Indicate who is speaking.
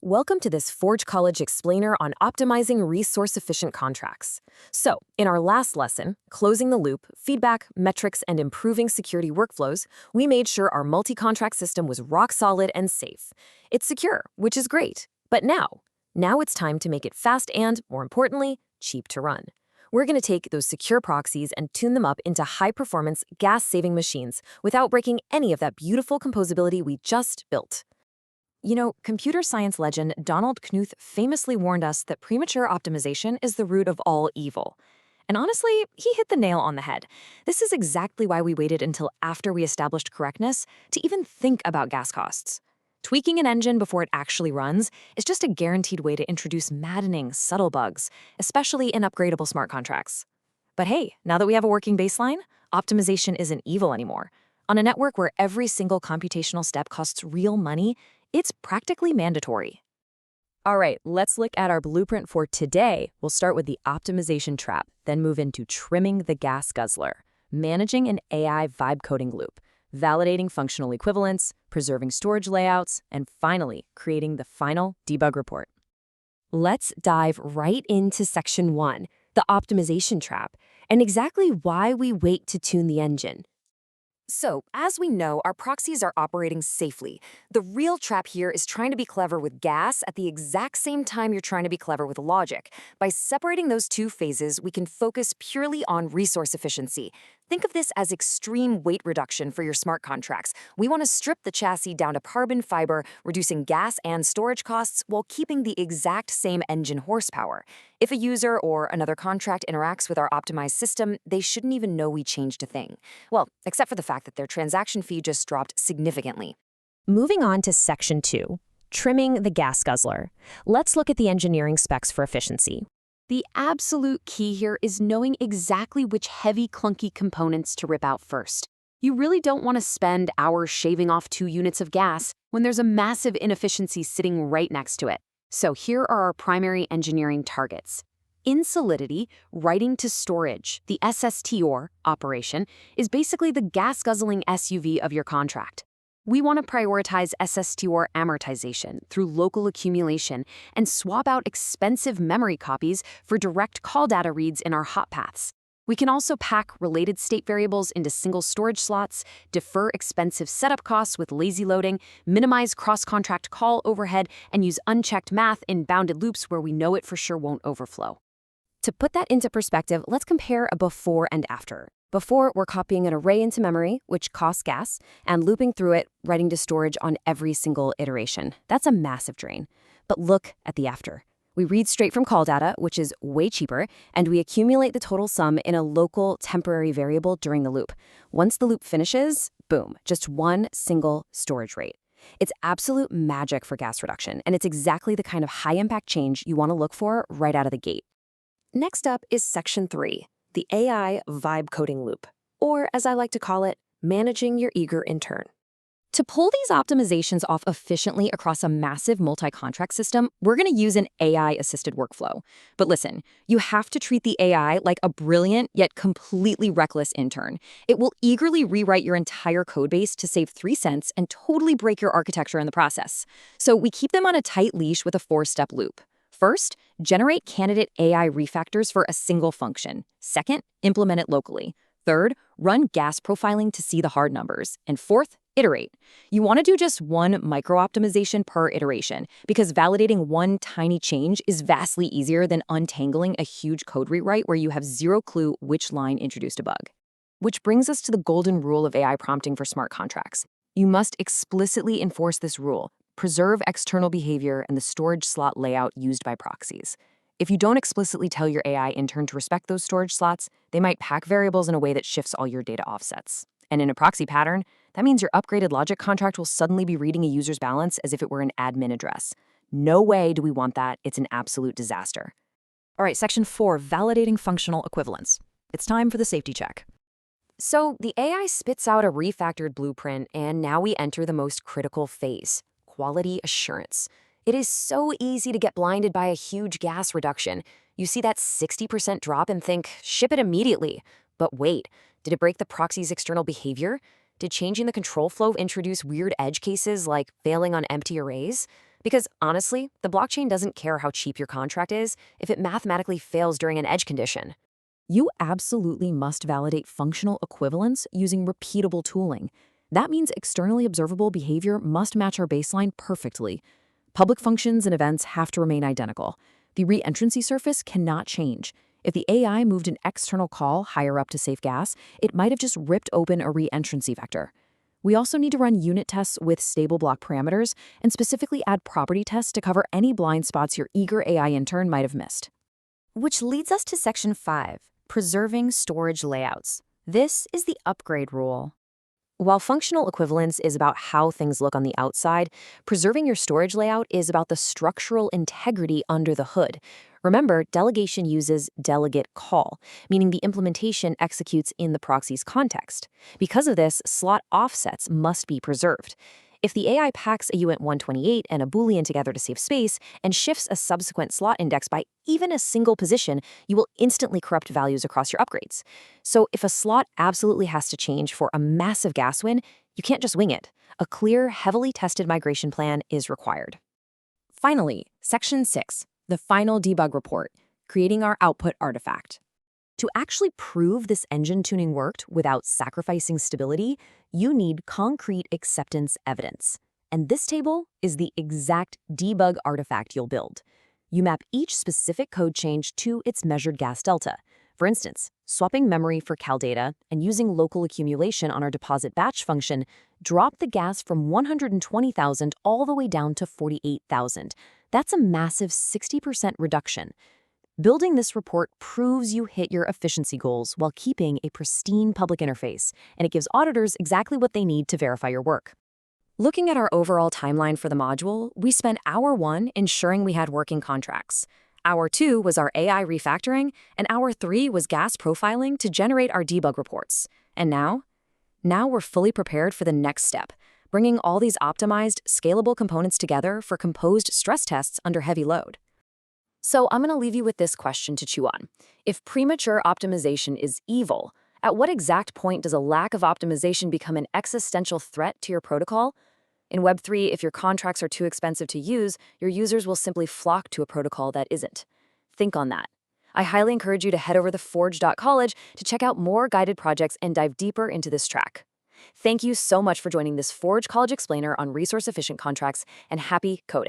Speaker 1: Welcome to this Forge College explainer on optimizing resource-efficient contracts. So, in our last lesson, closing the loop, feedback, metrics, and improving security workflows, we made sure our multi-contract system was rock solid and safe. It's secure, which is great. But now it's time to make it fast and, more importantly, cheap to run. We're going to take those secure proxies and tune them up into high-performance, gas-saving machines without breaking any of that beautiful composability we just built. You know, computer science legend Donald Knuth famously warned us that premature optimization is the root of all evil. And honestly, he hit the nail on the head. This is exactly why we waited until after we established correctness to even think about gas costs. Tweaking an engine before it actually runs is just a guaranteed way to introduce maddening, subtle bugs, especially in upgradable smart contracts. But hey, now that we have a working baseline, optimization isn't evil anymore. On a network where every single computational step costs real money, it's practically mandatory. All right, let's look at our blueprint for today. We'll start with the optimization trap, then move into trimming the gas guzzler, managing an AI vibe coding loop, validating functional equivalence, preserving storage layouts, and finally, creating the final debug report. Let's dive right into section 1, the optimization trap, and exactly why we wait to tune the engine. So, as we know, our proxies are operating safely. The real trap here is trying to be clever with gas at the exact same time you're trying to be clever with logic. By separating those two phases, we can focus purely on resource efficiency. Think of this as extreme weight reduction for your smart contracts. We want to strip the chassis down to carbon fiber, reducing gas and storage costs while keeping the exact same engine horsepower. If a user or another contract interacts with our optimized system, they shouldn't even know we changed a thing. Well, except for the fact that their transaction fee just dropped significantly. Moving on to section 2, trimming the gas guzzler. Let's look at the engineering specs for efficiency. The absolute key here is knowing exactly which heavy, clunky components to rip out first. You really don't want to spend hours shaving off 2 units of gas when there's a massive inefficiency sitting right next to it. So here are our primary engineering targets. In Solidity, writing to storage, the SSTOR operation, is basically the gas-guzzling SUV of your contract. We want to prioritize SSTOR amortization through local accumulation and swap out expensive memory copies for direct call data reads in our hot paths. We can also pack related state variables into single storage slots, defer expensive setup costs with lazy loading, minimize cross-contract call overhead, and use unchecked math in bounded loops where we know it for sure won't overflow. To put that into perspective, let's compare a before and after. Before, we're copying an array into memory, which costs gas, and looping through it, writing to storage on every single iteration. That's a massive drain. But look at the after. We read straight from call data, which is way cheaper, and we accumulate the total sum in a local temporary variable during the loop. Once the loop finishes, boom, just one single storage rate. It's absolute magic for gas reduction, and it's exactly the kind of high-impact change you want to look for right out of the gate. Next up is section 3. The AI vibe coding loop, or as I like to call it, managing your eager intern. To pull these optimizations off efficiently across a massive multi-contract system, we're going to use an AI-assisted workflow. But listen, you have to treat the AI like a brilliant yet completely reckless intern. It will eagerly rewrite your entire codebase to save 3 cents and totally break your architecture in the process. So we keep them on a tight leash with a 4-step loop. First, generate candidate AI refactors for a single function. Second, implement it locally. Third, run gas profiling to see the hard numbers. And fourth, iterate. You want to do just one micro-optimization per iteration because validating one tiny change is vastly easier than untangling a huge code rewrite where you have zero clue which line introduced a bug. Which brings us to the golden rule of AI prompting for smart contracts. You must explicitly enforce this rule. Preserve external behavior and the storage slot layout used by proxies. If you don't explicitly tell your AI intern to respect those storage slots, they might pack variables in a way that shifts all your data offsets. And in a proxy pattern, that means your upgraded logic contract will suddenly be reading a user's balance as if it were an admin address. No way do we want that. It's an absolute disaster.
Speaker 2: All right, section 4, validating functional equivalence. It's time for the safety check.
Speaker 1: So the AI spits out a refactored blueprint, and now we enter the most critical phase. Quality assurance. It is so easy to get blinded by a huge gas reduction. You see that 60% drop and think, ship it immediately. But wait, did it break the proxy's external behavior? Did changing the control flow introduce weird edge cases like failing on empty arrays? Because honestly, the blockchain doesn't care how cheap your contract is if it mathematically fails during an edge condition.
Speaker 2: You absolutely must validate functional equivalence using repeatable tooling. That means externally observable behavior must match our baseline perfectly. Public functions and events have to remain identical. The re-entrancy surface cannot change. If the AI moved an external call higher up to safe gas, it might have just ripped open a re-entrancy vector. We also need to run unit tests with stable block parameters and specifically add property tests to cover any blind spots your eager AI intern might have missed.
Speaker 1: Which leads us to Section 5, preserving storage layouts. This is the upgrade rule. While functional equivalence is about how things look on the outside, preserving your storage layout is about the structural integrity under the hood. Remember, delegation uses delegate call, meaning the implementation executes in the proxy's context. Because of this, slot offsets must be preserved. If the AI packs a uint 128 and a Boolean together to save space and shifts a subsequent slot index by even a single position, you will instantly corrupt values across your upgrades. So if a slot absolutely has to change for a massive gas win, you can't just wing it. A clear, heavily tested migration plan is required. Finally, Section 6, the final debug report, creating our output artifact. To actually prove this engine tuning worked without sacrificing stability, you need concrete acceptance evidence. And this table is the exact debug artifact you'll build. You map each specific code change to its measured gas delta. For instance, swapping memory for cal data and using local accumulation on our deposit batch function dropped the gas from 120,000 all the way down to 48,000. That's a massive 60% reduction. Building this report proves you hit your efficiency goals while keeping a pristine public interface, and it gives auditors exactly what they need to verify your work. Looking at our overall timeline for the module, we spent Hour 1 ensuring we had working contracts. Hour 2 was our AI refactoring, and Hour 3 was gas profiling to generate our debug reports. And now we're fully prepared for the next step, bringing all these optimized, scalable components together for composed stress tests under heavy load. So I'm going to leave you with this question to chew on. If premature optimization is evil, at what exact point does a lack of optimization become an existential threat to your protocol? In Web3, if your contracts are too expensive to use, your users will simply flock to a protocol that isn't. Think on that. I highly encourage you to head over to forge.college to check out more guided projects and dive deeper into this track. Thank you so much for joining this Forge College Explainer on resource-efficient contracts, and happy coding.